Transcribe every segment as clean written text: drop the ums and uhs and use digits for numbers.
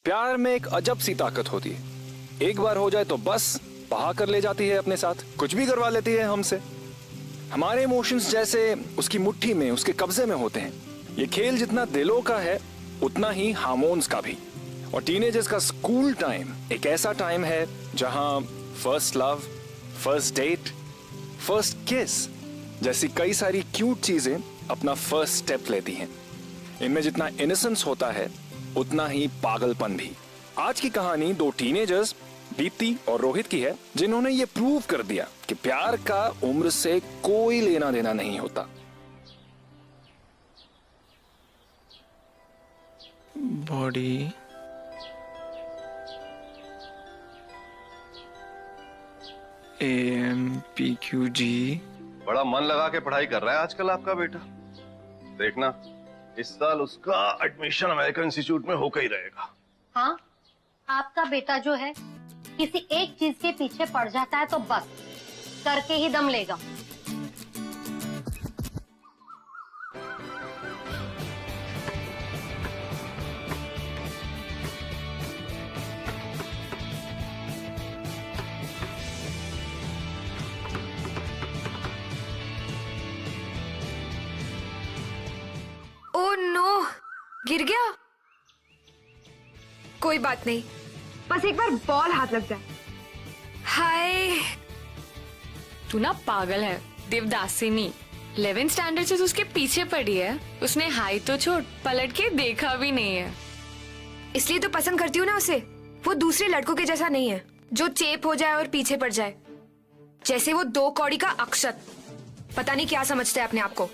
प्यार में एक अजब सी ताकत होती है, एक बार हो जाए तो बस बहा कर ले जाती है अपने साथ, कुछ भी करवा लेती है हमसे। हमारे इमोशंस जैसे उसकी मुट्ठी में, उसके कब्जे में होते हैं। ये खेल जितना दिलों का है उतना ही हार्मोन्स का भी। और टीनेजर्स का स्कूल टाइम एक ऐसा टाइम है जहां first love, first date, first kiss जैसी कई सारी क्यूट चीजें अपना फर्स्ट स्टेप लेती हैं। इनमें जितना इनोसेंस होता है उतना ही पागलपन भी। आज की कहानी दो टीनेजर्स दीप्ति और रोहित की है, जिन्होंने ये प्रूव कर दिया कि प्यार का उम्र से कोई लेना देना नहीं होता। Body AMPQG। बड़ा मन लगा के पढ़ाई कर रहा है आजकल आपका बेटा। देखना इस साल उसका एडमिशन अमेरिकन इंस्टीट्यूट में होकर ही रहेगा। हाँ, आपका बेटा जो है किसी एक चीज के पीछे पड़ जाता है तो बस करके ही दम लेगा। ओह नो, गिर गया। कोई बात नहीं, बस एक बार बॉल हाथ लग जाए। हाय, तू ना पागल है देवदासिनी। 11th स्टैंडर्ड से उसके पीछे पड़ी है। उसने हाई तो छोड़, पलट के देखा भी नहीं है। इसलिए तो पसंद करती हूँ ना उसे। वो दूसरे लड़कों के जैसा नहीं है जो चेप हो जाए और पीछे पड़ जाए। जैसे वो 2 कौड़ी का अक्षत। पता नहीं क्या समझता है अपने आप को।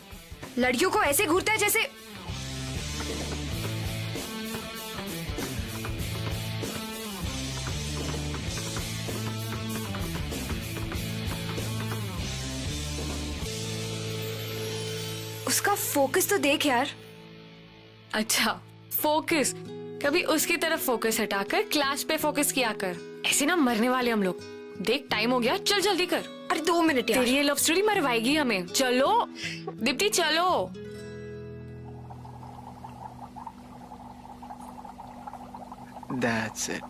लड़कियों को ऐसे घूरता है जैसे उसका फोकस तो देख यार। अच्छा फोकस, कभी उसकी तरफ फोकस हटाकर क्लास पे फोकस किया कर। ऐसे ना मरने वाले हम लोग। देख टाइम हो गया, चल जल्दी कर। अरे 2 मिनट यार। तेरी ये लव स्टोरी मरवाएगी हमें। चलो दीप्ति चलो। That's it.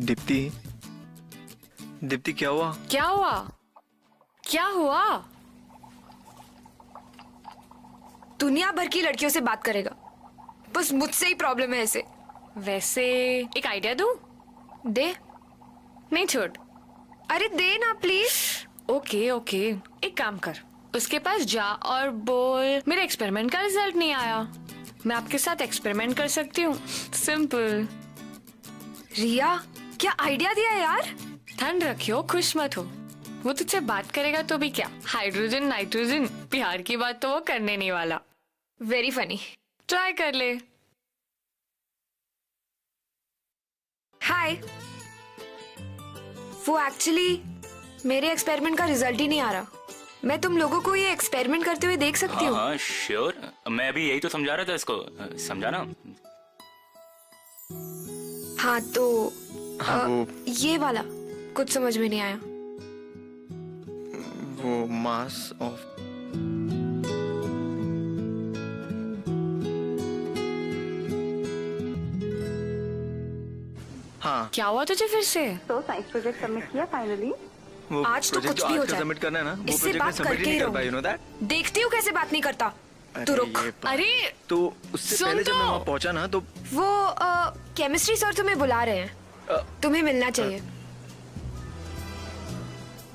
दीप्ति, दीप्ति क्या हुआ? क्या हुआ? क्या हुआ? दुनिया भर की लड़कियों से बात करेगा, बस मुझसे ही प्रॉब्लम है ऐसे। वैसे एक आइडिया दूं? दे। नहीं छोड़। अरे दे ना प्लीज। ओके ओके, एक काम कर, उसके पास जा और बोल मेरे एक्सपेरिमेंट का रिजल्ट नहीं आया, मैं आपके साथ एक्सपेरिमेंट कर सकती हूँ। सिंपल। रिया क्या आइडिया दिया यार। ठंड रखियो, खुश मत हो। वो तुझसे बात करेगा तो भी क्या, हाइड्रोजन नाइट्रोजन, प्यार की बात तो वो करने नहीं वाला। Very funny. ट्राई कर ले। हाय, वो एक्चुअली मेरे एक्सपेरिमेंट का रिजल्ट ही नहीं आ रहा। मैं तुम लोगों को ये एक्सपेरिमेंट करते हुए देख सकती हूँ? हाँ श्योर, मैं भी यही तो समझा रहा था इसको, समझा ना? हाँ तो वो ये वाला कुछ समझ में नहीं आया। वो मास ऑफ हाँ। क्या हुआ तुझे फिर से? तो साइंस प्रोजेक्ट सबमिट किया फाइनली? वो आज तो प्रोजेक्ट कुछ जो भी हो आज का जाए, सबमिट करना है ना, वो इससे प्रोजेक्ट में बात सबमिट करके ही ही नहीं कर पाई, रहूंगी। you know that? देखती हूँ कैसे बात नहीं करता। तू रुक। अरे तो उससे सुन पहले जब तो। मैं वहाँ पहुंचा ना तो वो केमिस्ट्री सर तुम्हें बुला रहे हैं, तुम्हें मिलना चाहिए।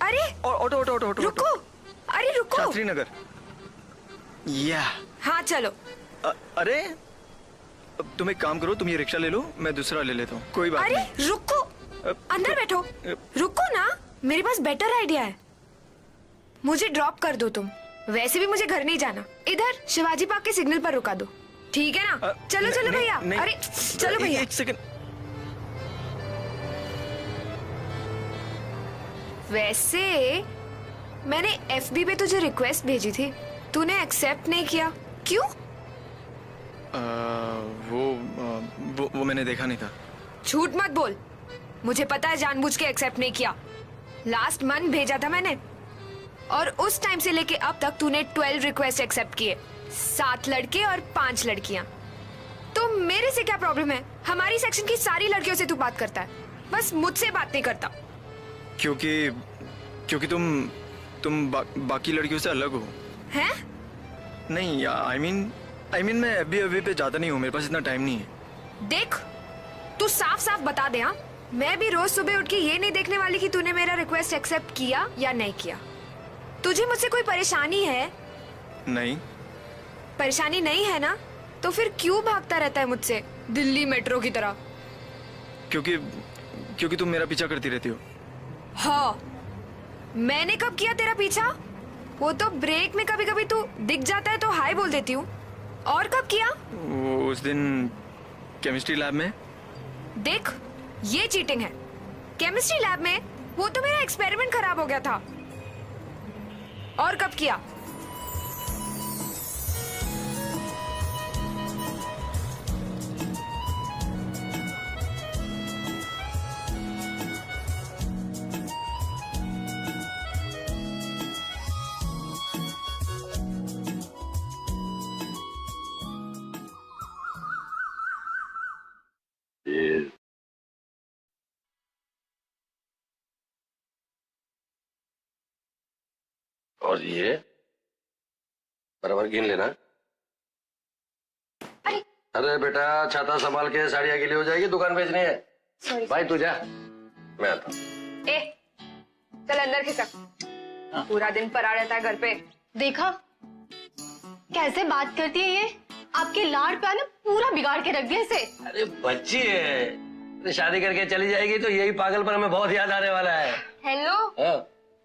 अरे ऑटो ऑटो ऑटो ऑटो रुको, अरे रुको। शास्त्री नगर। या हाँ चलो। अरे अब तुम एक काम करो, तुम ये रिक्शा ले लो, मैं दूसरा ले लेता हूँ, कोई बात अरे नहीं। रुको, अंदर बैठो। रुको ना, मेरे पास बेटर आइडिया है। मुझे ड्रॉप कर दो तुम। वैसे भी मुझे घर नहीं जाना, इधर शिवाजी पार्क के सिग्नल पर रुका दो, ठीक है ना? चलो चलो भैया। अरे चलो भैया। एक सेकंड। वैसे मैंने FB पे तुझे रिक्वेस्ट भेजी थी, तूने एक्सेप्ट नहीं किया, क्यों? वो मैंने देखा नहीं था। झूठ मत बोल, मुझे पता है जानबूझ के एक्सेप्ट नहीं किया। लास्ट मंथ भेजा था मैंने, और उस टाइम से लेके अब तक तूने 12 रिक्वेस्ट एक्सेप्ट किए, 7 लड़के और 5 लड़कियां। तो मेरे से क्या प्रॉब्लम है? हमारी सेक्शन की सारी लड़कियों से तू बात करता है, बस मुझसे बात नहीं करता। क्योंकि तुम बाकी लड़कियों से अलग हो। हैं? नहीं, आई मीन मैं अभी पे जाता नहीं हूँ, मेरे पास इतना टाइम नहीं है। देख, तू साफ साफ बता दे। हाँ, मैं भी रोज सुबह उठ के ये नहीं देखने वाली कि तूने मेरा रिक्वेस्ट एक्सेप्ट किया या नहीं किया। तुझे मुझसे कोई परेशानी है? नहीं। परेशानी नहीं है ना, तो फिर क्यों भागता रहता है मुझसे दिल्ली मेट्रो की तरह? क्योंकि तुम मेरा पीछा करती रहती हो। हाँ, मैंने कब किया तेरा पीछा? वो तो ब्रेक में कभी कभी तू दिख जाता है तो हाय बोल देती हूँ। और कब किया? वो उस दिन केमिस्ट्री लैब में। देख, ये चीटिंग है। केमिस्ट्री लैब में? वो तो मेरा एक्सपेरिमेंट खराब हो गया था। और कब किया? और ये बराबर गिन लेना। अरे बेटा, छाता संभाल के, साड़ियाँ गीली हो जाएगी, दुकान बेचनी है। सॉरी भाई तू जा, मैं आता हूँ। ए, चल अंदर खिसक। पूरा दिन पड़ा रहता है घर पे। देखा कैसे बात करती है ये? आपके लाड प्यार ने पूरा बिगाड़ के रख दिया इसे। अरे बच्ची है, तो शादी करके चली जाएगी तो यही पागलपन हमें बहुत याद आने वाला है। हेलो, हाँ?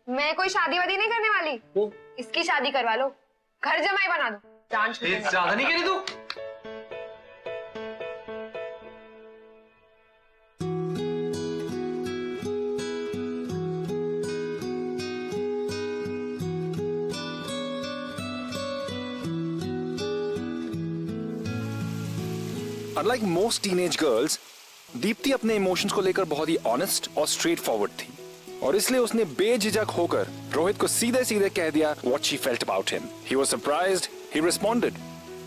मैं कोई शादी वादी नहीं करने वाली। इसकी शादी करवा लो, घर जमाई बना दो। जान छूटेगा। ज्यादा नहीं करी तू? Unlike most teenage girls, Deepti अपने इमोशंस को लेकर बहुत ही ऑनेस्ट और स्ट्रेट फॉरवर्ड थी, और इसलिए उसने बेझिझक होकर रोहित को सीधे सीधे कह दिया what she felt about him. He was surprised, he responded,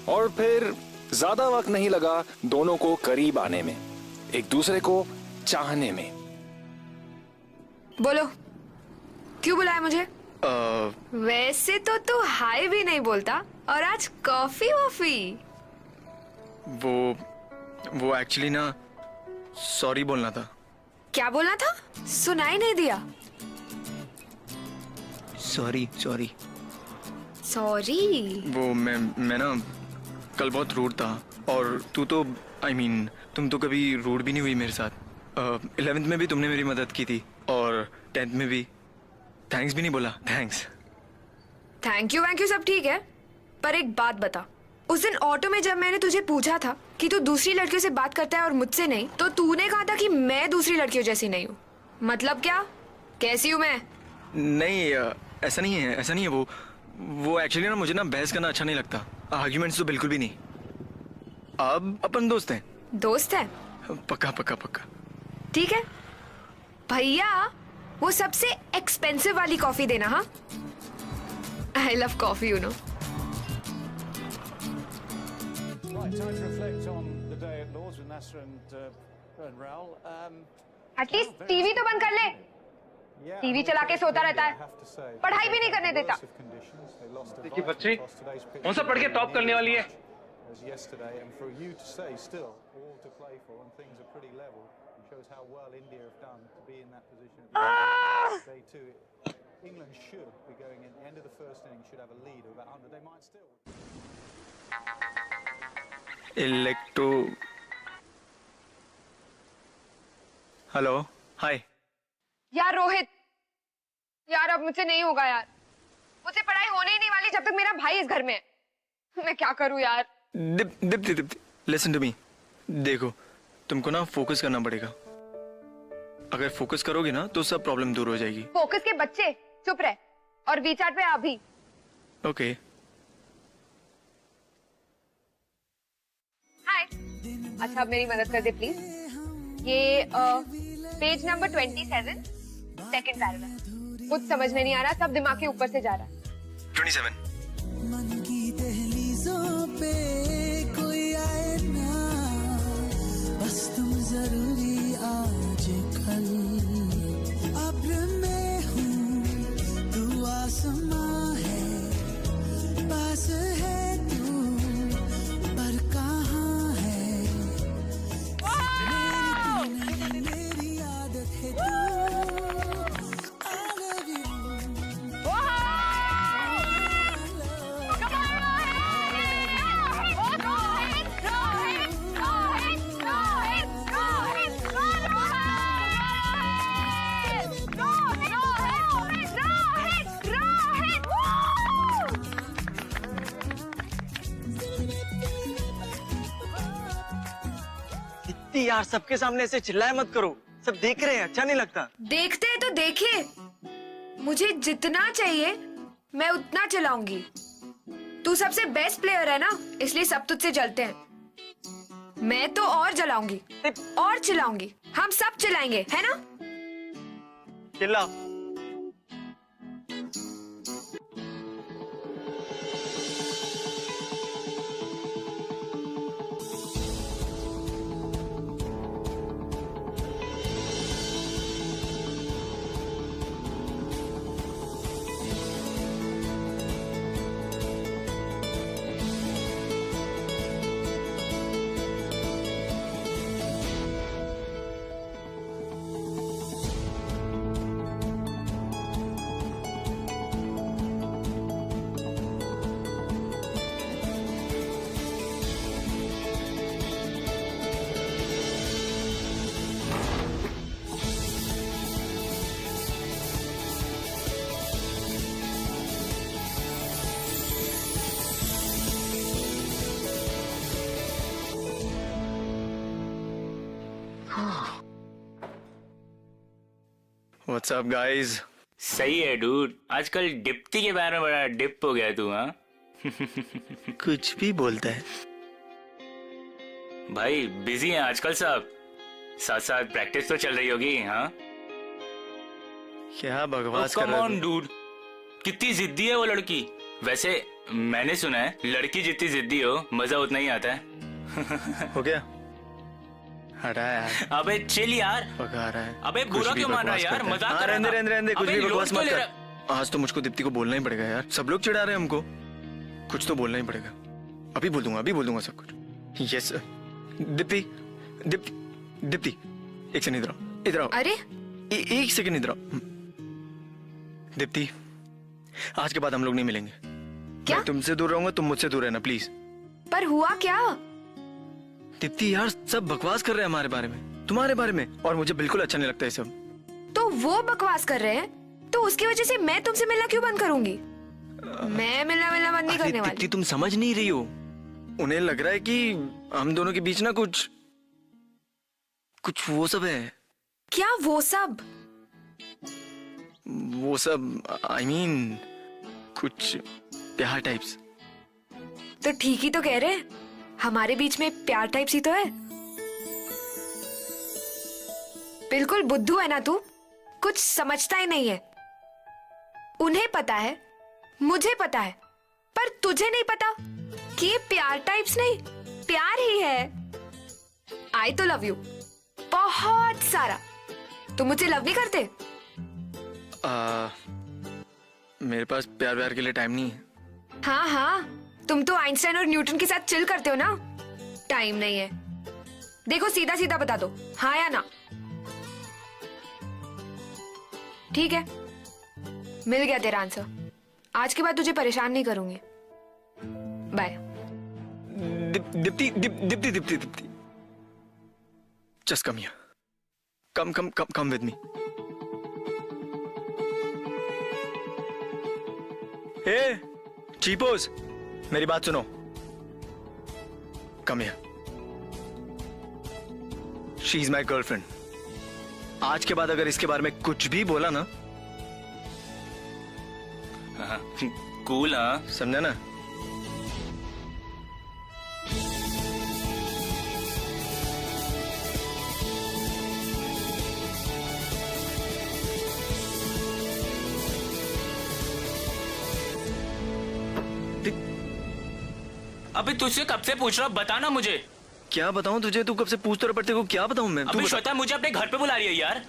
और फिर ज्यादा वक्त नहीं लगा दोनों को करीब आने में, एक दूसरे को चाहने में। बोलो, क्यों बुलाया मुझे? वैसे तो तू हाय भी नहीं बोलता, और आज कॉफी वॉफी। वो एक्चुअली ना, सॉरी बोलना था। क्या बोलना था? सुनाई नहीं दिया। सॉरी। वो मैं ना कल बहुत रूड था, और तू तो तुम तो कभी रूड भी नहीं हुई मेरे साथ। 11th में भी तुमने मेरी मदद की थी, और 10th में भी। थैंक्स भी नहीं बोला। थैंक्स। थैंक यू सब ठीक है, पर एक बात बता। उस दिन ऑटो में जब मैंने तुझे पूछा था कि तू दूसरी लड़कियों से बात करता है और मुझसे नहीं, तो तूने कहा था कि मैं दूसरी लड़कियों जैसी नहीं हूँ। मतलब क्या? कैसी हूँ मैं? नहीं, ऐसा नहीं है। वो एक्चुअली ना, मुझे ना बहस करना अच्छा नहीं लगता। आर्ग्यूमेंट्स तो बिल्कुल भी नहीं। अब अपन दोस्त हैं। दोस्त है? पक्का। ठीक है भैया, वो सबसे एक्सपेंसिव वाली कॉफी देना। हाँ, I love coffee, you know. Time to reflect on the day at Lords with Nasser and Raul. At least TV तो बंद कर ले। टीवी चला के सोता रहता है, पढ़ाई भी नहीं करने देता। देखिए बच्चे, कौन सा पढ़ के टॉप करने वाली है? England should be going in the end of the first inning, should have a lead of about 100. They might still. Hello, हाय। यार रोहित, यार अब मुझसे नहीं होगा यार। मुझसे पढ़ाई होने ही नहीं वाली जब तक मेरा भाई इस घर में है। मैं क्या करूं यार? Deepti, listen to me. देखो, तुमको ना फोकस करना पड़ेगा। अगर फोकस करोगे ना तो सब प्रॉब्लम दूर हो जाएगी। फोकस के बच्चे चुप रहे और वीचैट पे अभी। ओके। हाय। अच्छा अब मेरी मदद कर दे प्लीज। ये पेज नंबर 27 सेकंड पैराग्राफ। कुछ समझ में नहीं आ रहा, सब दिमाग के ऊपर से जा रहा है। 27। मन की दहलीजों पे कोई आए ना, बस तुम जरूरी आज कल। अब्र में हूँ तू आसमां है, पास है तू पर कहाँ है। मेरी आदत है तू। यार सबके सामने ऐसे चिल्लाए मत करो, सब देख रहे हैं, अच्छा नहीं लगता। देखते हैं तो देखिए, मुझे जितना चाहिए मैं उतना चलाऊंगी। तू सबसे बेस्ट प्लेयर है ना, इसलिए सब तुझसे जलते हैं। मैं तो और जलाऊंगी और चिल्लाऊंगी, हम सब चिल्लाएंगे, है ना? चिल्ला। What's up guys? सही है डूड, आजकल डिप्टी के बारे में बड़ा डिप हो गया तू। हाँ कुछ भी बोलता है भाई, बिजी हैं आजकल सब, साथ साथ प्रैक्टिस तो चल रही होगी। हाँ क्या बकवास कर कम रहा ऑन है डूड, कितनी जिद्दी है वो लड़की। वैसे मैंने सुना है लड़की जितनी जिद्दी हो मजा उतना ही आता है। हो गया, हटा यार। अबे चिल यार, पका रहा है। अबे बुरा क्यों मान रहा है यार, मजाक कर रहा था। रहने कुछ अबे भी बकवास लोग मत तो ले कर। आज तो मुझको दीप्ति को बोलना ही पड़ेगा यार, सब लोग चिढ़ा रहे हैं हमको, कुछ तो बोलना ही पड़ेगा। अभी बोल दूंगा सब कुछ। यस दीप्ति, दीप्ति एक सेकंड इधर आओ। अरे एक सेकंड इधर आओ। दीप्ति आज के बाद हम लोग नहीं मिलेंगे। क्या? मैं तुमसे दूर रहूंगा, तुम मुझसे दूर रहना प्लीज। पर हुआ क्या? दीप्ति यार सब बकवास कर रहे हैं हमारे बारे में, तुम्हारे बारे में, और मुझे बिल्कुल अच्छा नहीं लगता ये सब। तो वो बकवास कर रहे हैं तो उसकी वजह से मैं तुमसे मिलना क्यों बंद करूंगी? मैं मिलना बंद नहीं करने वाली। दीप्ति तुम समझ नहीं रही हो, उन्हें लग रहा है कि हम दोनों के बीच ना कुछ वो सब है। क्या वो सब? वो सब I mean, कुछ प्यार टाइप्स। तो ठीक ही तो कह रहे हैं, हमारे बीच में प्यार टाइप्स ही तो है। बिल्कुल बुद्धू है ना तू, कुछ समझता ही नहीं है। उन्हें पता है, मुझे पता है, पर तुझे नहीं पता कि ये प्यार टाइप्स नहीं, प्यार ही है। आई तो लव यू बहुत सारा। तुम मुझे लव नहीं करते? मेरे पास प्यार के लिए टाइम नहीं है। हाँ हाँ, तुम तो आइंस्टाइन और न्यूटन के साथ चिल करते हो ना। टाइम नहीं है। देखो सीधा सीधा बता दो, हाँ या ना। ठीक है, मिल गया तेरा आंसर। आज के बाद तुझे परेशान नहीं करूंगी। Bye. Deepti just come here, come with me. Hey चीपोस, मेरी बात सुनो। Come here. She is my girlfriend आज के बाद अगर इसके बारे में कुछ भी बोला ना, कूल हाँ, समझा ना? अभी तुझसे कब से पूछ रहा हूँ, बता ना मुझे। क्या बताऊं तुझे? तू कब से पूछते रह पड़ते को, क्या बताऊं मैं? तू अभी बता। श्वेता मुझे अपने घर पे बुला रही है यार।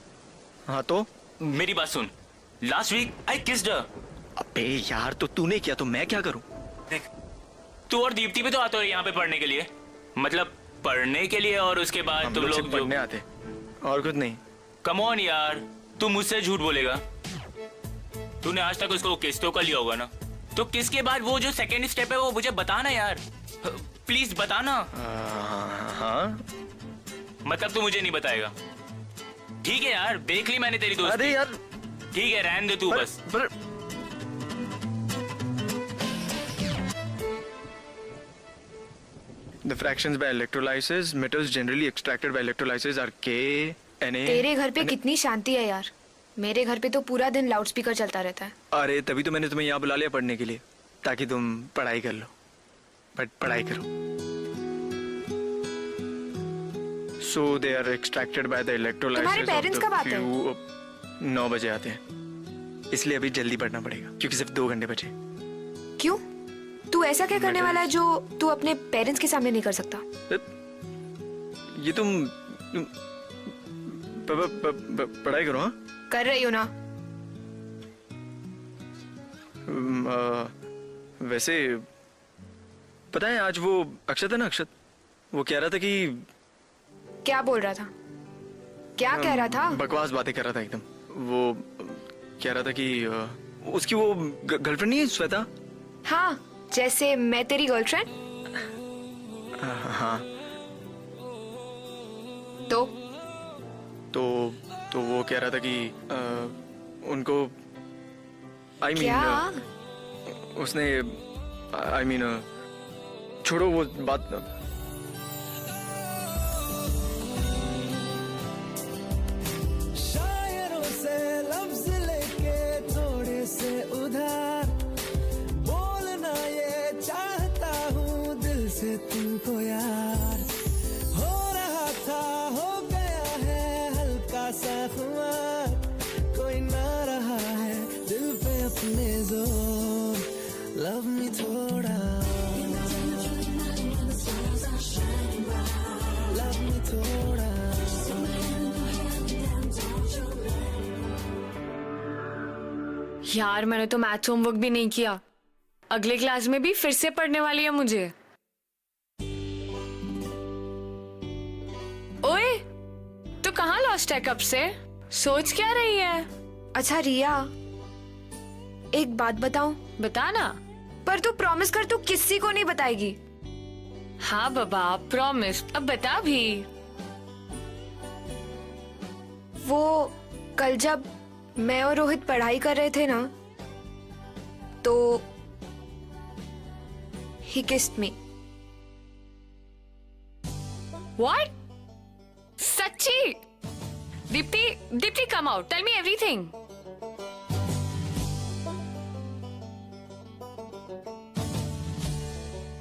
हाँ तो मेरी बात सुन, last week I kissed her. अबे यार, तो तूने किया तो मैं क्या करूं? देख, तू और दीप्ति भी तो आते हो यहाँ पे पढ़ने के लिए, मतलब पढ़ने के लिए, और उसके बाद हम तुम लोग लोग सिर्फ पढ़ने आते, और कुछ नहीं। कम ऑन यार, तू मुझसे झूठ बोलेगा? तूने आज तक उसको किस तो कर लिया होगा ना, तो किस के बाद वो जो सेकंड स्टेप है वो मुझे बताना यार, प्लीज बताना। हाँ मतलब तू मुझे नहीं बताएगा? ठीक है यार, देख ली मैंने तेरी दोस्ती। अरे यार ठीक है, रहने दे तू बस। The fractions by electrolysis, metals generally extracted by electrolysis are K, Na. तेरे घर पे कितनी शांति है यार, मेरे घर पे तो पूरा दिन लाउडस्पीकर चलता रहता है। अरे तभी तो मैंने तुम्हें यहाँ बुला लिया पढ़ने के लिए, ताकि तुम पढ़ाई कर लो। बट पढ़ाई करो। So they are extracted by the electrolysis. तुम्हारे पेरेंट्स कब आते हैं? 9 बजे आते हैं, इसलिए अभी जल्दी पढ़ना पड़ेगा क्योंकि सिर्फ 2 घंटे बचे। क्यों? तू ऐसा क्या करने वाला है जो तू अपने पेरेंट्स के सामने नहीं कर सकता? ये तुम पढ़ाई करो। हाँ कर रही हो ना? वैसे पता है, आज वो अक्षत है ना, अक्षत, वो कह रहा था कि क्या बोल रहा था? क्या कह रहा था? बकवास बातें कर रहा था एकदम। वो कह रहा था कि उसकी वो गर्लफ्रेंड नहीं है श्वेता? हाँ, जैसे मैं तेरी गर्लफ्रेंड। हाँ तो वो कह रहा था कि उनको उसने छोड़ो वो बात। शायरों से लफ्ज लेके थोड़े से उधार बोलना ये चाहता हूँ दिल से तुमको यार। हो रहा था, हो गया है हल्का सा खुमार, कोई ना रहा है दिल पे अपने जोर। लव मी थोड़ा, लव मी थोड़ा। यार मैंने तो मैथ्स होमवर्क भी नहीं किया, अगले क्लास में भी फिर से पढ़ने वाली है मुझे। ओए, तू कहाँ लॉस्ट है कब से? सोच क्या रही है? अच्छा रिया, एक बात बताऊं? बता ना। पर तू प्रॉमिस कर, तू किसी को नहीं बताएगी। हाँ बाबा, प्रॉमिस। अब बता भी। वो कल जब मैं और रोहित पढ़ाई कर रहे थे ना, तो he kissed me. What? सच्ची? Deepti come out, tell me everything.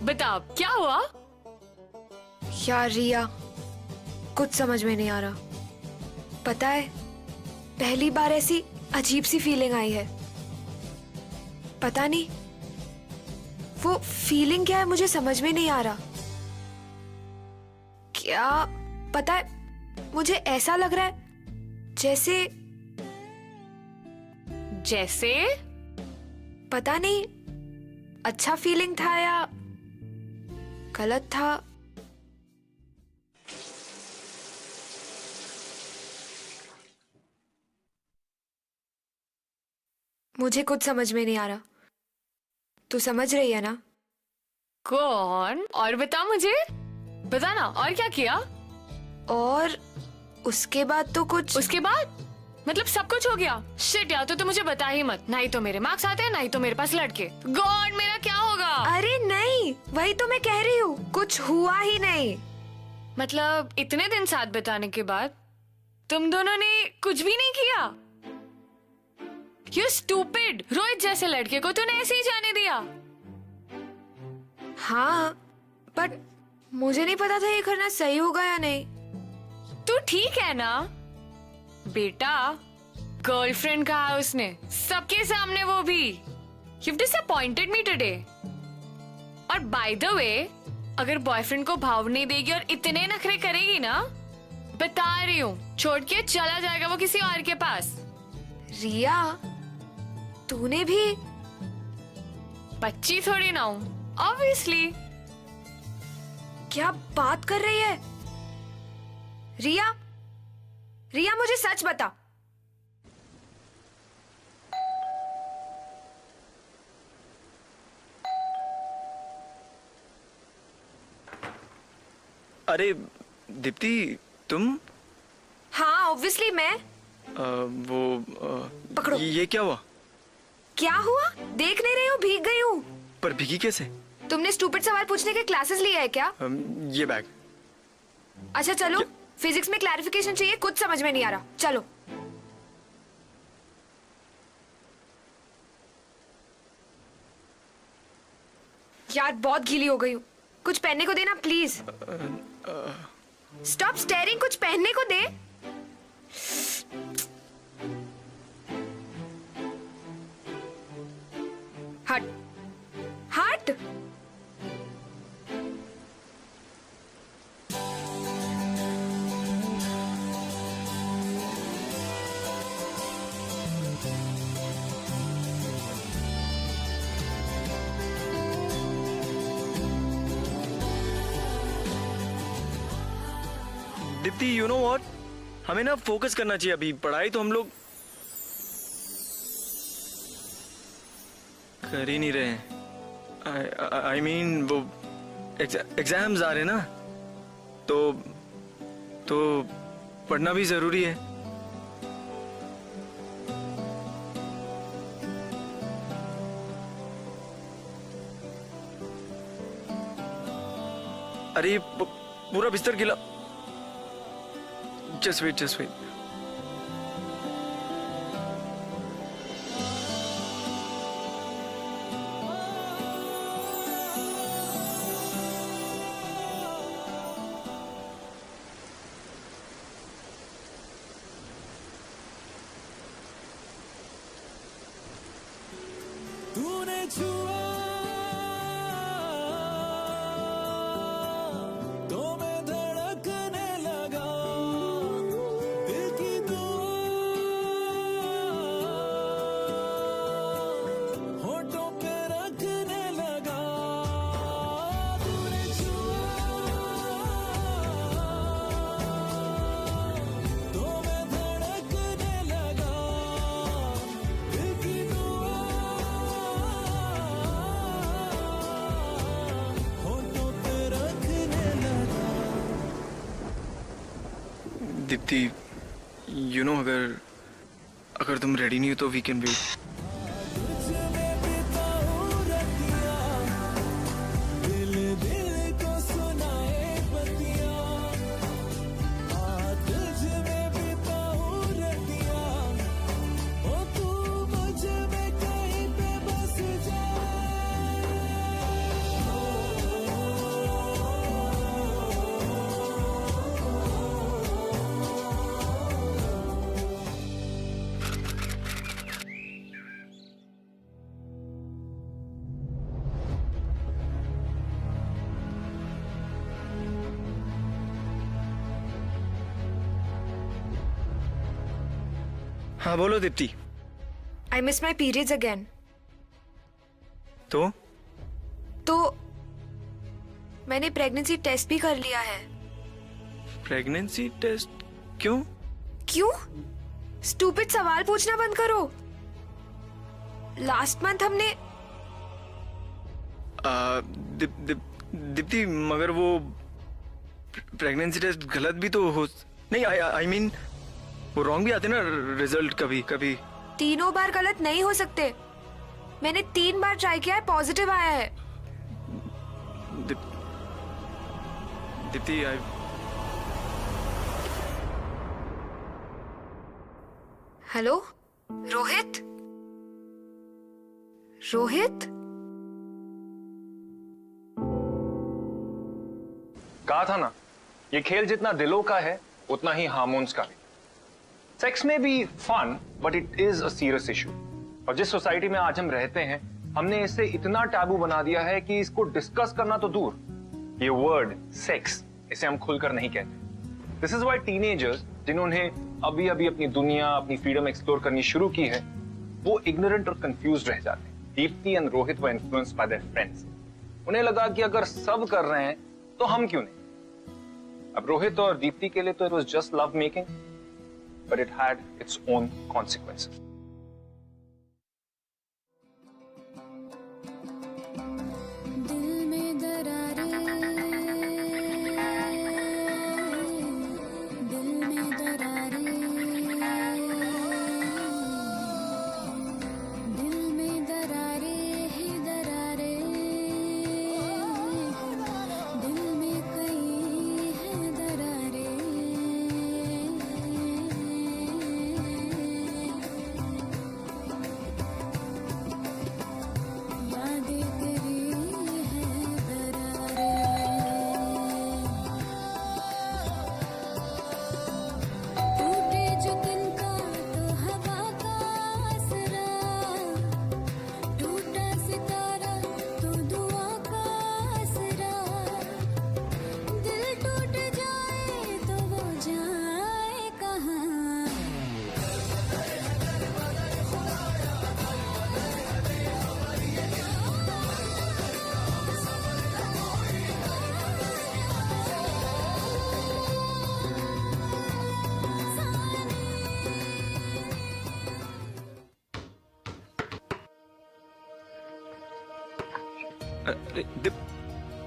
बता क्या हुआ? यार रिया, कुछ समझ में नहीं आ रहा। पता है, पहली बार ऐसी अजीब सी फीलिंग आई है। पता नहीं वो फीलिंग क्या है, मुझे समझ में नहीं आ रहा। क्या पता है, मुझे ऐसा लग रहा है जैसे पता नहीं अच्छा फीलिंग था या गलत था। मुझे कुछ समझ में नहीं आ रहा। तू समझ रही है ना? कौन? और बता मुझे, बता ना, और क्या किया? और उसके बाद तो कुछ। उसके बाद मतलब सब कुछ हो गया? शिट यार, तो मुझे बता ही मत। नहीं तो मेरे मार्क्स आते हैं, नहीं तो मेरे पास लड़के। गॉड, मेरा क्या होगा? अरे नहीं, वही तो मैं कह रही हूँ, कुछ हुआ ही नहीं। मतलब इतने दिन साथ बिताने के बाद तुम दोनों ने कुछ भी नहीं किया। You stupid. रोहित जैसे लड़के को तूने ऐसे ही जाने दिया। हाँ, बट मुझे नहीं पता था ये करना सही होगा या नहीं। तू ठीक है ना बेटा? गर्लफ्रेंड कहा उसने सबके सामने, वो भी। You've disappointed me today. और बाय द वे, अगर बॉयफ्रेंड को भाव नहीं देगी और इतने नखरे करेगी ना, बता रही हूँ, छोड़ के चला जाएगा वो किसी और के पास। रिया, तूने भी? बच्ची थोड़ी ना हूँ, ऑब्वियसली। क्या बात कर रही है रिया? रिया, मुझे सच बता। अरे दीप्ति, तुम? हाँ, ऑब्वियसली मैं। पकड़ो। ये क्या हुआ? क्या हुआ? देख नहीं रही हो, भीग गई हूँ। पर भीगी कैसे? तुमने स्टूपिड सवाल पूछने के क्लासेस लिए है क्या? ये बैग। अच्छा चलो, फिजिक्स में क्लैरिफिकेशन चाहिए, कुछ समझ में नहीं आ रहा। चलो। यार बहुत गीली हो गई हूँ, कुछ पहनने को देना प्लीज। स्टॉप स्टेयरिंग, कुछ पहनने को दे। हट हट। दीप्ति, यू नो व्हाट, हमें ना फोकस करना चाहिए अभी। पढ़ाई तो हम लोग कर ही नहीं रहे हैं। आई मीन वो एग्जाम्स आ रहे हैं ना, तो पढ़ना भी जरूरी है। अरे पूरा बिस्तर गिला। Just wait, just wait. तूने छुआ तो मैं धड़कने लगा, दिल की दुआ होठों पे रखने लगा। तूने छुआ तो मैं धड़कने लगा, दिल की दुआ होठों पे रखने लगा। दीप्ति, यू नो, अगर तुम रेडी नहीं हो तो वी कैन वेट। तुझने बिताऊं रतिया, दिल दिल को सुनाए बतिया। तुझने बिताऊं रतिया, ओ तू मुझ में कहीं पे बस हाँ बोलो Deepti. I miss my periods again. तो मैंने प्रेगनेंसी टेस्ट भी कर लिया है। Pregnancy test? क्यों? क्यों? स्टूपिड सवाल पूछना बंद करो। लास्ट मंथ हमने दीप्ति, मगर वो प्रेगनेंसी टेस्ट गलत भी तो हो नहीं। आई मीन वो रॉन्ग भी आते ना रिजल्ट कभी कभी। 3 बार गलत नहीं हो सकते। मैंने 3 बार ट्राई किया है, पॉजिटिव आया है। दीप्ति, हेलो रोहित? रोहित? कहा था ना, ये खेल जितना दिलों का है उतना ही हार्मोन्स का भी। सेक्स में भी fun, but it is a serious issue. और जिस सोसाइटी में आज हम रहते हैं, हमने इसे इतना टैबू बना दिया है कि इसको डिस्कस करना तो दूर, ये वर्ड सेक्स, इसे हम खुलकर नहीं कहते। दिस इज व्हाई टीनेजर्स जिन्होंने अभी अभी अपनी दुनिया, अपनी फ्रीडम एक्सप्लोर करनी शुरू की है, वो इग्नोरेंट और कंफ्यूज रह जाते हैं। Deepti and Rohit were influenced by their friends. उन्हें लगा कि अगर सब कर रहे हैं तो हम क्यों नहीं। अब रोहित और दीप्ति के लिए तो it was just love making, but it had its own consequences.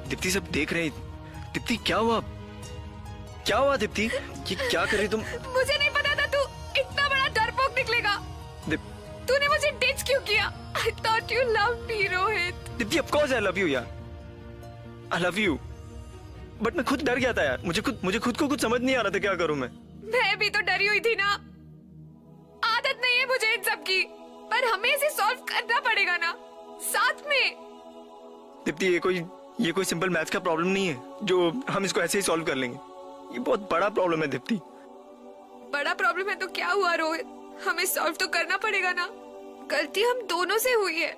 Deepti सब देख रहे हैं। दीप्ति क्या हुआ? क्या हुआ दीप्ति? ये क्या कर रही तुम? मुझे नहीं पता था तू इतना बड़ा डरपोक निकलेगा। तूने मुझे डिच क्यों किया? I thought you loved me, Rohit. Deepti of course I love you यार। I love you। बट मैं खुद डर गया था यार। मुझे खुद को कुछ समझ नहीं आ रहा था क्या करूं मैं। मैं भी तो डरी हुई थी ना। आदत नहीं है मुझे इन सब की, पर हमें इसे सॉल्व करना पड़ेगा ना, साथ में। दीप्ति ये कोई सिंपल मैथ्स का प्रॉब्लम नहीं है जो हम इसको ऐसे ही सॉल्व कर लेंगे। ये बहुत बड़ा प्रॉब्लम है दीप्ति। बड़ा प्रॉब्लम है तो क्या हुआ रोहित? हमें सॉल्व तो करना पड़ेगा ना। गलती हम दोनों से हुई है,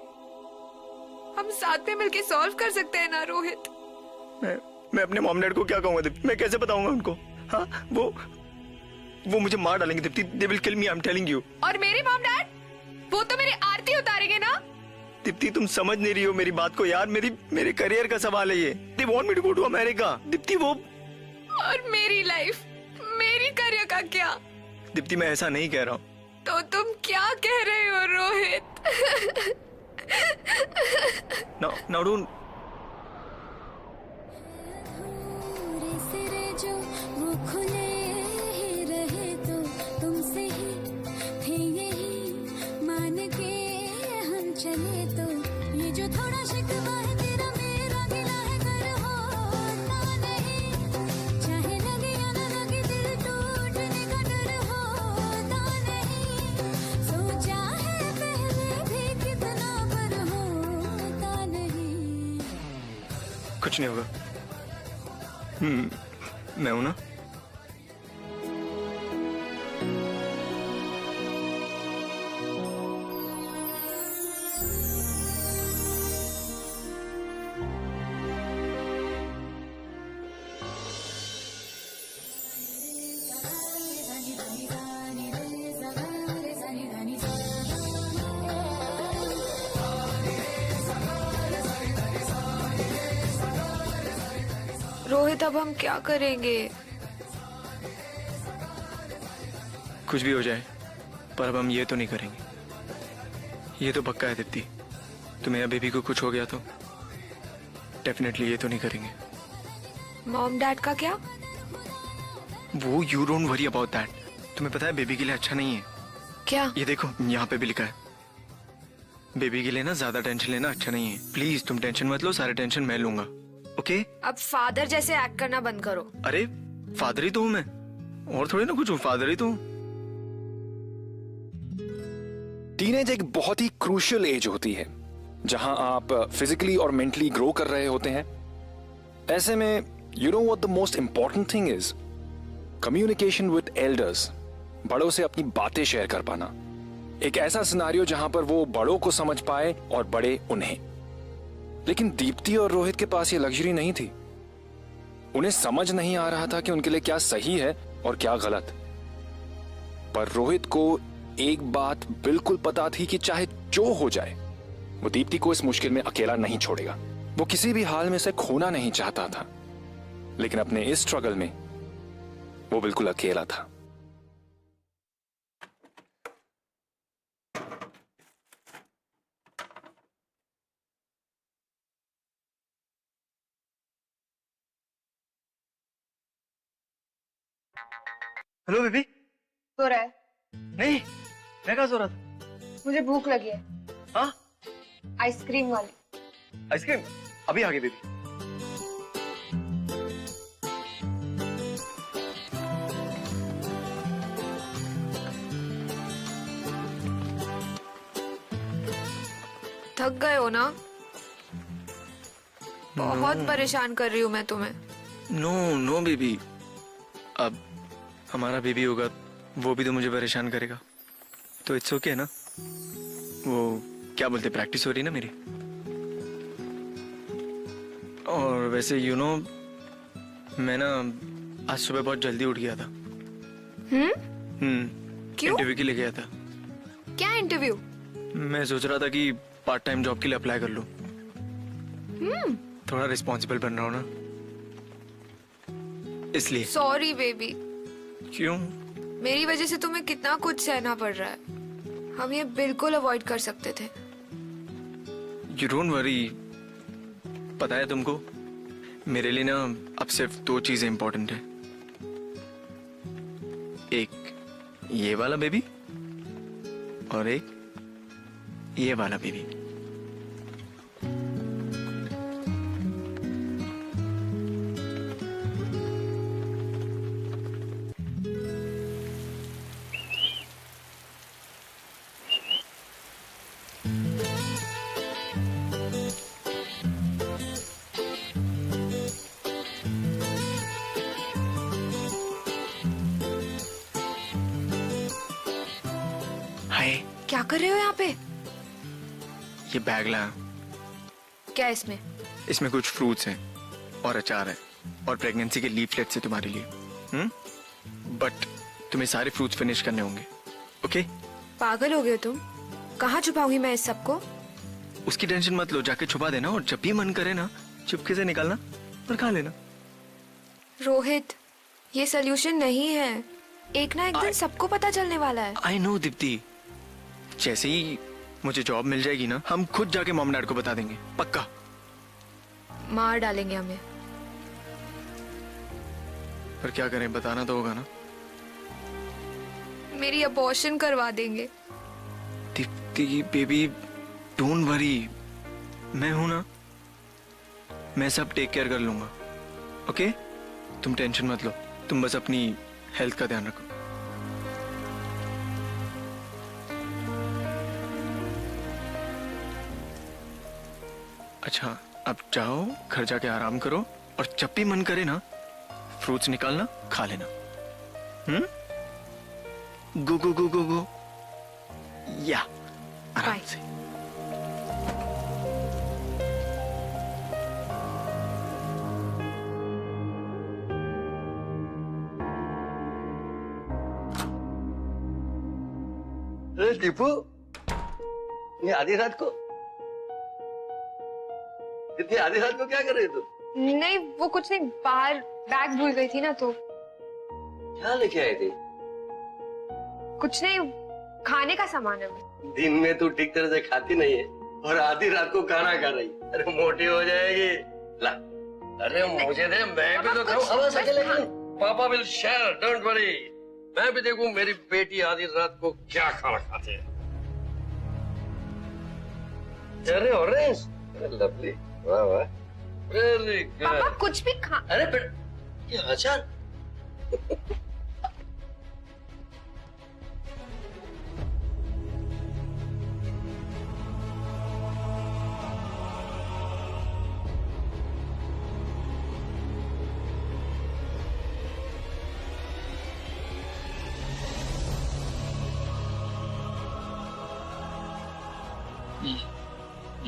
हम साथ में मिलके सॉल्व कर सकते हैं ना रोहित। मैं अपने मॉम डैड को क्या कहूंगा दीप्ति? मैं कैसे बताऊंगा उनको? हाँ, वो मुझे मार डालेंगे Deepti. They will kill me, I am telling you. और मेरे मॉम डैड? वो तो मेरी आरती उतारेंगे ना। दीप्ति तुम समझ नहीं रही हो मेरी बात को यार। मेरे करियर का सवाल है ये। They want me to go to America. Deepti वो और मेरी लाइफ, मेरी करियर का क्या? दीप्ति मैं ऐसा नहीं कह रहा हूँ। तो तुम क्या कह रहे हो रोहित? Now don't। कुछ नहीं होगा। मैं हूं ना। रोहित अब हम क्या करेंगे? कुछ भी हो जाए, पर अब हम ये तो नहीं करेंगे। ये तो पक्का है दीप्ति। तुम्हें या बेबी को कुछ हो गया तो डेफिनेटली ये तो नहीं करेंगे। मॉम डैड का क्या? वो you don't worry about that. तुम्हें पता है बेबी के लिए अच्छा नहीं है। क्या? ये देखो यहाँ पे भी लिखा है, बेबी के लिए ना ज्यादा टेंशन लेना अच्छा नहीं है। प्लीज तुम टेंशन मत लो, सारे टेंशन मैं लूंगा। ओके? अब फादर जैसे एक्ट करना बंद करो। अरे फादर ही तो हूँ मैं, और थोड़ी ना कुछ हूँ, फादर ही तो हूँ। टीनेज एक बहुत ही क्रूशियल एज होती है जहां आप फिजिकली और मेंटली ग्रो कर रहे होते हैं। ऐसे में you know what the most important thing is communication with elders. बड़ों से अपनी बातें शेयर कर पाना, एक ऐसा सिनारियो जहां पर वो बड़ों को समझ पाए और बड़े उन्हें। लेकिन दीप्ति और रोहित के पास ये लग्जरी नहीं थी। उन्हें समझ नहीं आ रहा था कि उनके लिए क्या सही है और क्या गलत। पर रोहित को एक बात बिल्कुल पता थी कि चाहे जो हो जाए वो दीप्ति को इस मुश्किल में अकेला नहीं छोड़ेगा। वो किसी भी हाल में से खोना नहीं चाहता था, लेकिन अपने इस स्ट्रगल में वो बिल्कुल अकेला था। Hello baby. सो रहा है? नहीं, मैं कहाँ सो रहा था? मुझे भूख लगी है। हाँ? आइसक्रीम वाली। आइसक्रीम अभी आ गई बेबी। थक गए हो ना? बहुत परेशान कर रही हूँ मैं तुम्हें। नो नो बेबी, अब हमारा बेबी होगा वो भी तो मुझे परेशान करेगा, तो इट्स ओके ना। वो क्या बोलते, प्रैक्टिस हो रही ना मेरी। और वैसे यू नो मैं ना आज सुबह बहुत जल्दी उठ गया था। क्यों? इंटरव्यू के लिए गया था। क्या इंटरव्यू? मैं सोच रहा था कि पार्ट टाइम जॉब के लिए अप्लाई कर लूं। थोड़ा रिस्पॉन्सिबल बन रहा हूं ना, इसलिए। Sorry baby. क्यों? मेरी वजह से तुम्हें कितना कुछ सहना पड़ रहा है। हम ये बिल्कुल अवॉइड कर सकते थे। You don't worry. पता है तुमको, मेरे लिए ना अब सिर्फ 2 चीजें इंपॉर्टेंट है। एक ये वाला बेबी और एक ये वाला बेबी। क्या कर रहे हो यहाँ पे? ये बैग लाया। क्या है इसमें? इसमें कुछ फ्रूट्स हैं और अचार है और प्रेगनेंसी के लीफलेट्स है तुम्हारे लिए। बट तुम्हें सारे फ्रूट्स फिनिश करने होंगे, ओके? पागल हो गए तुम? कहाँ छुपाऊंगी मैं इस सबको? उसकी टेंशन मत लो, जाके छुपा देना और जब भी मन करे ना चुपके से निकालना और खा लेना। रोहित, ये सोल्यूशन नहीं है। एक ना एक दिन सबको पता चलने वाला है। आई नो दीप्ति, जैसे ही मुझे जॉब मिल जाएगी ना हम खुद जाके मॉम डैड को बता देंगे, पक्का। मार डालेंगे हमें। पर क्या करें, बताना तो होगा ना। मेरी अबॉर्शन करवा देंगे। दीप्ति बेबी डोंट वरी, मैं हूं ना, मैं सब टेक केयर कर लूंगा, ओके? तुम टेंशन मत लो, तुम बस अपनी हेल्थ का ध्यान रखो। अच्छा अब जाओ, घर जाके आराम करो और जब भी मन करे ना फ्रूट्स निकालना, खा लेना। गो गो गो गो गो, या आराम से। दीपू, ये आधी रात को, इतनी आधी रात को क्या कर रही तू? नहीं वो कुछ नहीं, बाहर बैग भूल गई थी ना तो। क्या लेके आई थी? कुछ नहीं, खाने का सामान है। दिन में तू ठीक तरह से खाती नहीं है और आधी रात को खाना खा रही। अरे मोटी हो जाएगी। ला, अरे मुझे दे, मैं भी तो खाऊं। पापा विल शेयर, डोंट वरी। मैं भी देखूं मेरी बेटी आधी रात को क्या खाना खाते है। अरे ऑरेंज, अरे लवली, वाह वाह, वेरी गुड। पापा कुछ भी खा। अरे बेटा, ये अचार।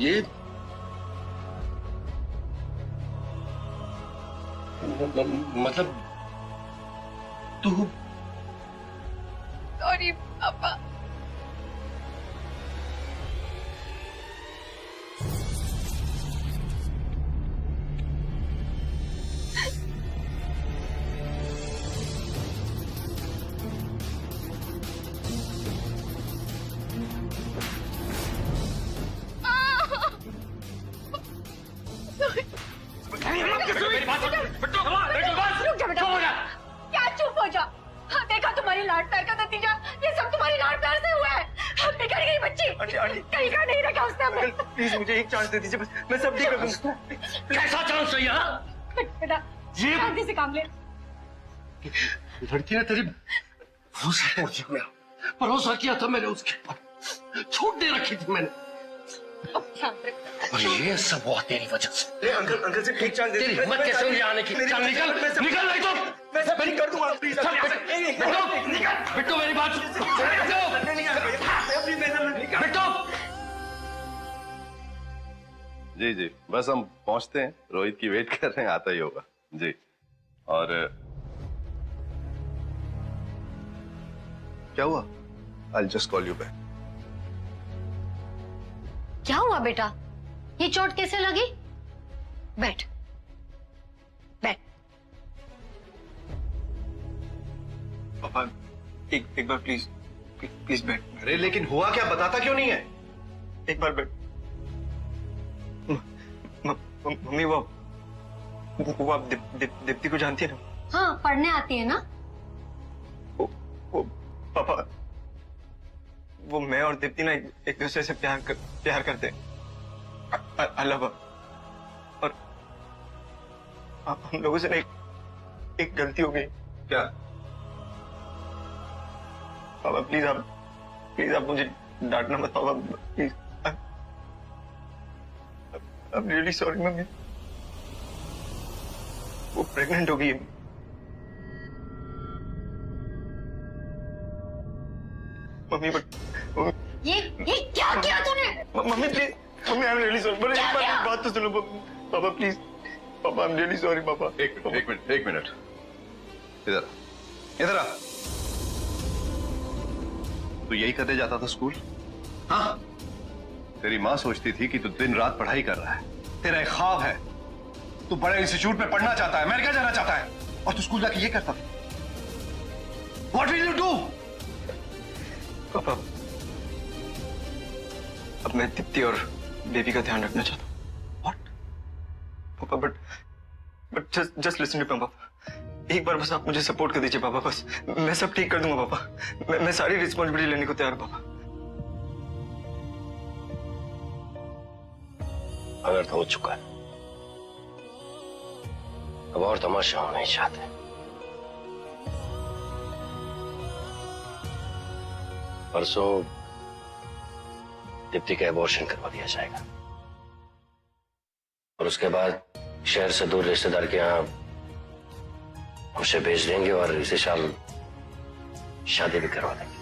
ये मतलब तू सॉरी पापा। क्या चुप हो जा? हाँ, देखा तुम्हारी लाड प्यार का नतीजा, ये सब तुम्हारी लाड प्यार से हुआ है। हम बिगड़ गई बच्ची, कहीं का नहीं रखा उसने हमें। प्लीज मुझे एक चांस दे दीजिए, बस मैं सब ठीक कर दूंगा। कैसा चांस चाहिए? बेटा शांति से काम ले। लड़की ने तेरी भरोसा किया था मैंने उसके ऊपर, छूट दे रखी थी मैंने, और ये सब हुआ तेरी वजह से। अंकल से एक चांस दे तेरी हिम्मत कैसे हुई आने की? चल निकल निकल नहीं तो मैं सब ठीक कर दूंगा प्लीज। बिट्टू मेरी बात बिट्टू। जी जी बस हम पहुंचते हैं, रोहित की वेट कर रहे हैं, आता ही होगा जी। और क्या हुआ? I'll just call you back. क्या हुआ बेटा? ये चोट कैसे लगी? बैठ बैठ। पापा एक बार प्लीज प्लीज बैठ। अरे लेकिन हुआ क्या, बताता क्यों नहीं है? एक बार बैठ। मम्मी वो आप दीप्ति को जानती है ना? हाँ, पढ़ने आती है ना? वो पापा वो मैं और दीप्ति ना एक दूसरे से प्यार करते हैं। अल्लाह और हम लोगों से ना एक गलती हो गई। क्या? पापा प्लीज आप मुझे डांटना मत पापा, please. I'm really sorry mummy. वो प्रेग्नेंट हो गई है। मम्मी बट ये क्या किया तूने? Mummy please, mummy I am really sorry. But एक बात तो सुनो पापा प्लीज। पापा आई एम रियली सॉरी पापा। एक मिनट इधर आ। तू यही करने जाता था स्कूल? हाँ, तेरी माँ सोचती थी कि तू दिन रात पढ़ाई कर रहा है, तेरा एक ख्वाब है, तू बड़े इंस्टीट्यूट में पढ़ना चाहता है, अमेरिका जाना चाहता है, और तू स्कूल जाके ये करता था। What will you do? पापा अब मैं दीप्ति और बेबी का ध्यान रखना चाहता हूँ। What? पापा बट जस्ट लिसन टू पापा। एक बार बस आप मुझे सपोर्ट कर दीजिए पापा, बस मैं सब ठीक कर दूंगा पापा। मैं सारी रिस्पॉन्सिबिलिटी लेने को तैयार हूँ पापा। अनर्थ हो चुका है, अब और तमाशा हम नहीं चाहते। परसों दीप्ति का एबॉर्शन करवा दिया जाएगा और उसके बाद शहर से दूर रिश्तेदार के यहाँ उसे भेज देंगे और इसी साल शादी भी करवा देंगे।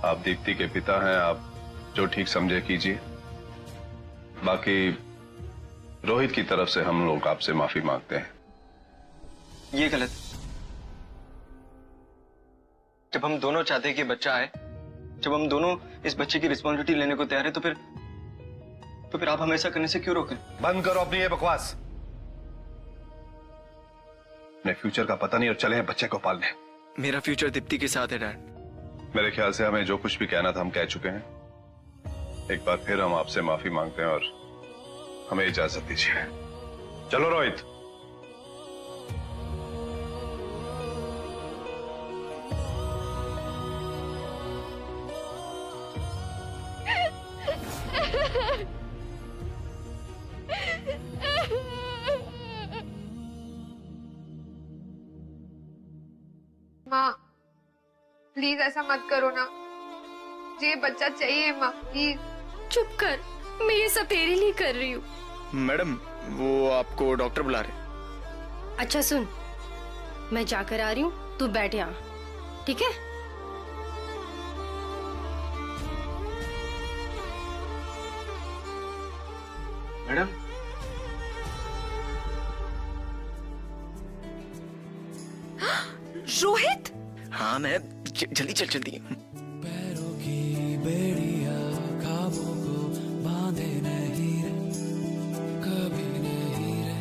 आप दीप्ति के पिता हैं, आप जो ठीक समझे कीजिए। बाकी रोहित की तरफ से हम लोग आपसे माफी मांगते हैं। ये गलत। जब हम दोनों चाहते हैं कि बच्चा आए, जब हम दोनों इस बच्चे की रिस्पॉन्सिबिलिटी लेने को तैयार है, तो फिर आप हमें ऐसा करने से क्यों रोकें? बंद करो अपनी ये बकवास। अपने फ्यूचर का पता नहीं और चले हैं बच्चे को पालने। मेरा फ्यूचर दीप्ति के साथ है डैड। मेरे ख्याल से हमें जो कुछ भी कहना था हम कह चुके हैं। एक बार फिर हम आपसे माफी मांगते हैं और हमें इजाजत दीजिए। चलो रोहित। माँ प्लीज ऐसा मत करो ना, ये बच्चा चाहिए माँ प्लीज। चुप कर, मैं ये सब तेरे लिए कर रही हूँ। मैडम वो आपको डॉक्टर बुला रहे। अच्छा सुन, मैं जाकर आ रही हूँ, तू बैठ यहाँ, ठीक है? मैडम रोहित। हाँ मैं जल्दी चल जल्दी। पैरों की बेड़िया ख्वाबों को बांधे नहीं रे, कभी नहीं रे।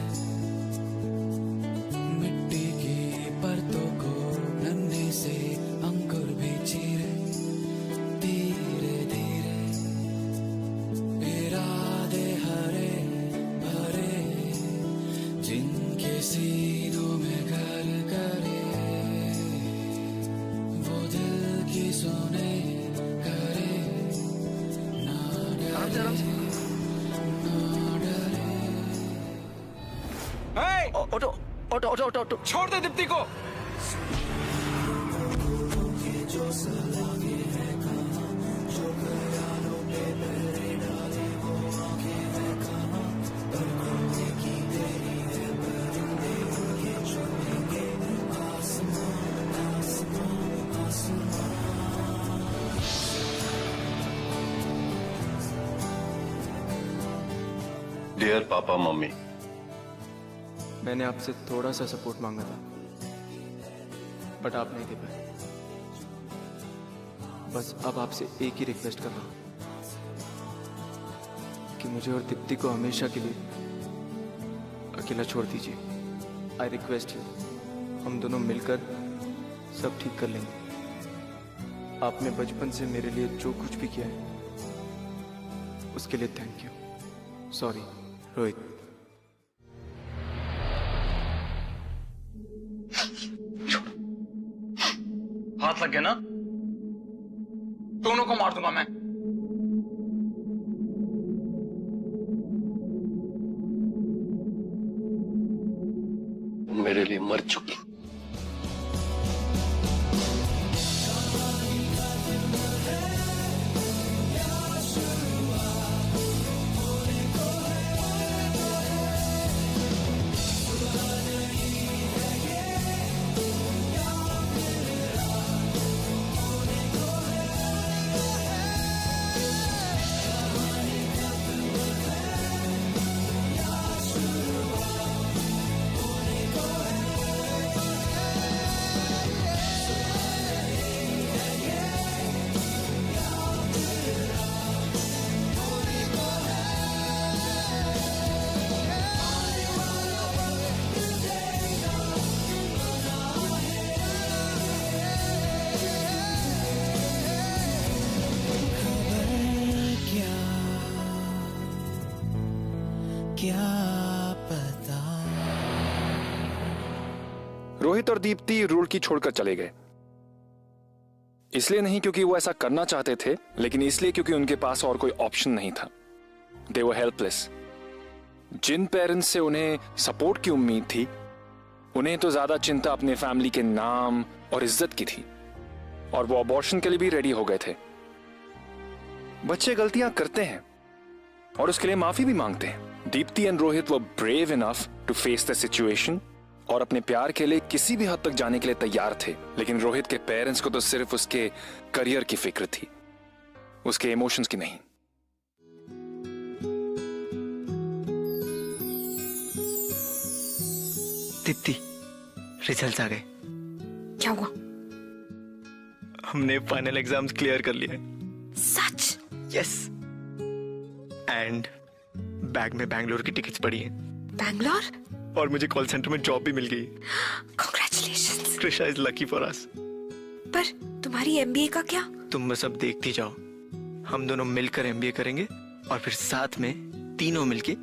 मिट्टी की परतों को नन्हे से अंकुर भी चीरे, धीरे धीरे इरादे हरे भरे, जिनके सीनों में घर करे, वो दिल की सुने करे, ना डरे ना डरे। Auto auto auto auto auto छोड़ दे दीप्ति को। जो सलागे हैं कहाँ, जो ख्यालों पे पहरे डाले वो आंखें हैं कहाँ, पर खोने की देरी है, परिंदे उनके छुएंगे आसमां आसमां आसमां। डियर पापा मम्मी, मैंने आपसे थोड़ा सा सपोर्ट मांगा था, बट आप नहीं दे पाए। बस अब आपसे एक ही रिक्वेस्ट कर रहा हूं कि मुझे और दीप्ति को हमेशा के लिए अकेला छोड़ दीजिए। आई रिक्वेस्ट यू, हम दोनों मिलकर सब ठीक कर लेंगे। आपने बचपन से मेरे लिए जो कुछ भी किया है उसके लिए थैंक यू। सॉरी रोहित। हाथ लग गया ना, दोनों को मार दूंगा मैं। मेरे लिए मर चुकी। क्या पता। रोहित और दीप्ति रुड़की छोड़कर चले गए। इसलिए नहीं क्योंकि वो ऐसा करना चाहते थे, लेकिन इसलिए क्योंकि उनके पास और कोई ऑप्शन नहीं था। दे वर हेल्पलेस। जिन पेरेंट्स से उन्हें सपोर्ट की उम्मीद थी, उन्हें तो ज्यादा चिंता अपने फैमिली के नाम और इज्जत की थी, और वो अबॉर्शन के लिए भी रेडी हो गए थे। बच्चे गलतियां करते हैं और उसके लिए माफी भी मांगते हैं। दीप्ति एंड रोहित वो brave enough to face the situation और अपने प्यार के लिए किसी भी हद तक जाने के लिए तैयार थे। लेकिन रोहित के पेरेंट्स को तो सिर्फ उसके करियर की फिक्र थी, उसके इमोशंस की नहीं। दीप्ति, रिजल्ट्स आ गए। क्या हुआ? हमने फाइनल एग्जाम्स क्लियर कर लिए। सच? यस। एंड बैग में बैंगलोर की टिकट्स पड़ी हैं। बैंगलोर? और मुझे कॉल सेंटर में जॉब भी मिल गई। Congratulations. Trisha is lucky for us. पर तुम्हारी MBA का क्या? तुम बस अब देखती जाओ। हम दोनों मिलकर MBA करेंगे और फिर साथ में तीनों मिलके